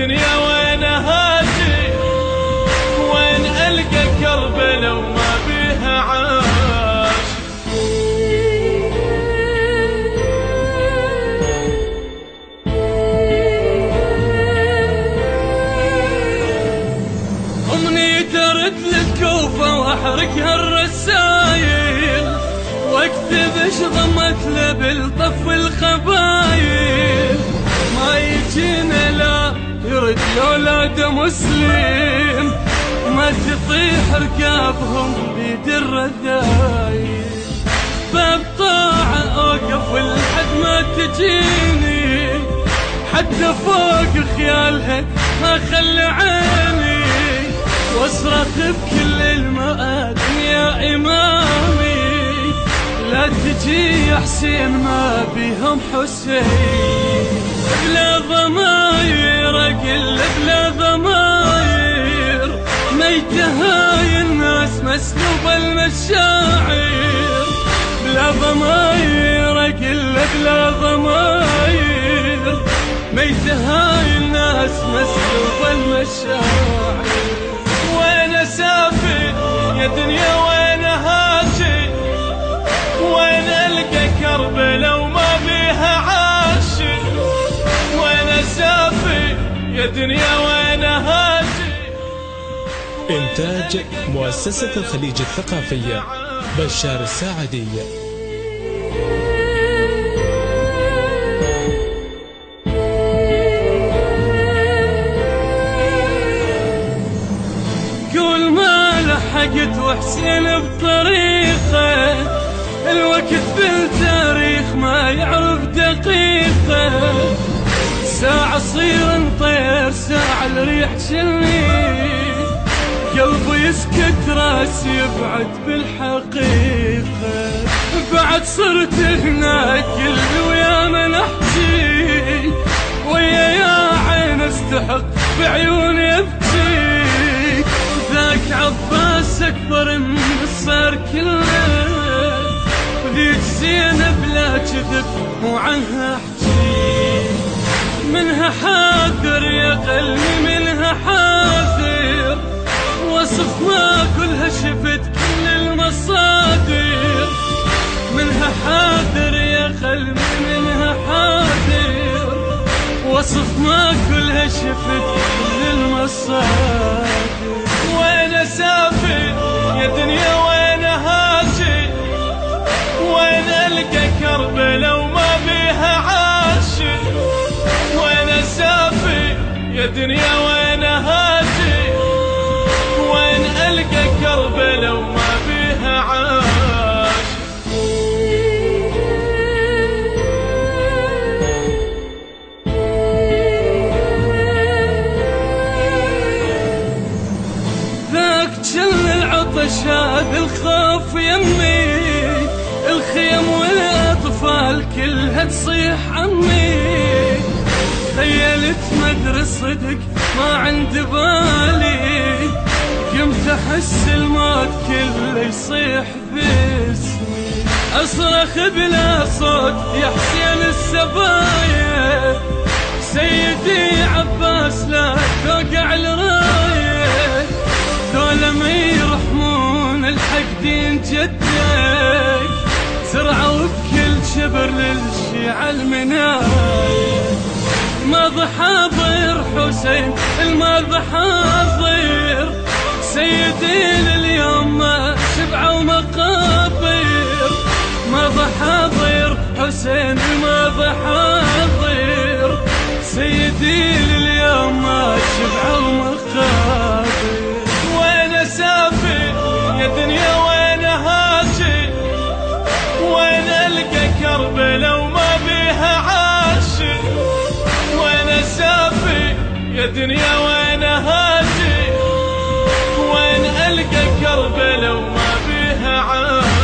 دنيا وين هاجي، وين ألقى كربلا وما بيها عاش. أمنيت أرد للكوفة وأحرقها الرسايل، واكتب ايش ضمت له بالطف الخبايل. ما يجينا لا يرد اولاد مسلم، ما تطيح ركابهم بيد الرذايل. باب طاعة اوقف لحد ما تجيني، حتى فوق خيالها ما خلى عيني، واصرخ بكل المآذن يا امامي. لا تجي يا حسين ما بيهم حسين، بلا ضماير اقل بلا ضماير، ميتة هاي الناس مسلوب المشاعر. بلا ضماير اقل بلا ضماير، ميتة هاي الناس مسلوب المشاعر. وين اسافر يا دنيا وين هاجي، وين ألقى كربلا وما بيها عاشق. وين أسافر يا دنيا وين هاجي. إنتاج مؤسسة الخليج الثقافية بشار الساعدي. قول ما لحقت وحسين بطريقه، الوقت بالتاريخ ما يعرف دقيقة. ساعة صير نطير ساعة الريح تشلني، قلبي يسكت راسي يبعد بالحقيقة. بعد صرت هناك قلبي ويا من احكي، ويا يا عين استحق بعيوني ابكي. ذاك عباس اكبر من الصار كله، ذيك زينب لا كذب مو عنها احكي. منها حاذر يا قلبي منها حاذر، وصف ما كلها شفت كل المصادر. منها حاذر يا قلبي منها حاذر، وصف ما كلها شفت كل المصادر. وين اسافر يا دنيا وين هاجي، وين ألقى كربلا وما بيها عاشق. وين أسافر يا دنيا وين هاجي، وين ألقى كربلا وما بيها عاشق. ذاك جل العطش هذا الخوف يمي، الخيم والاطفال كلها تصيح عمي. خيلت مدري صدق ما عند بالي، قمت احس الموت كله يصيح باسمي. اصرخ بلا صوت يا حسين السبايا، سيدي عباس لا توقع الرايه. ذولا ما يرحمون الحق دين جدك، زرعوا بكل شبر للشيعة المنايا. ماضي حاضر حسين الماضي حاضر، سيدي لليوم ما شبعوا مقابر. ماضي حاضر حسين الماضي حاضر، سيدي لليوم ما شبعوا مقابر. وين اسافر يا دنيا وين هاجي، وين ألقى كربلا وما بيها عاشق. وين أسافر يا دنيا وين هاجي، وين ألقى كربلا وما بيها عاشق.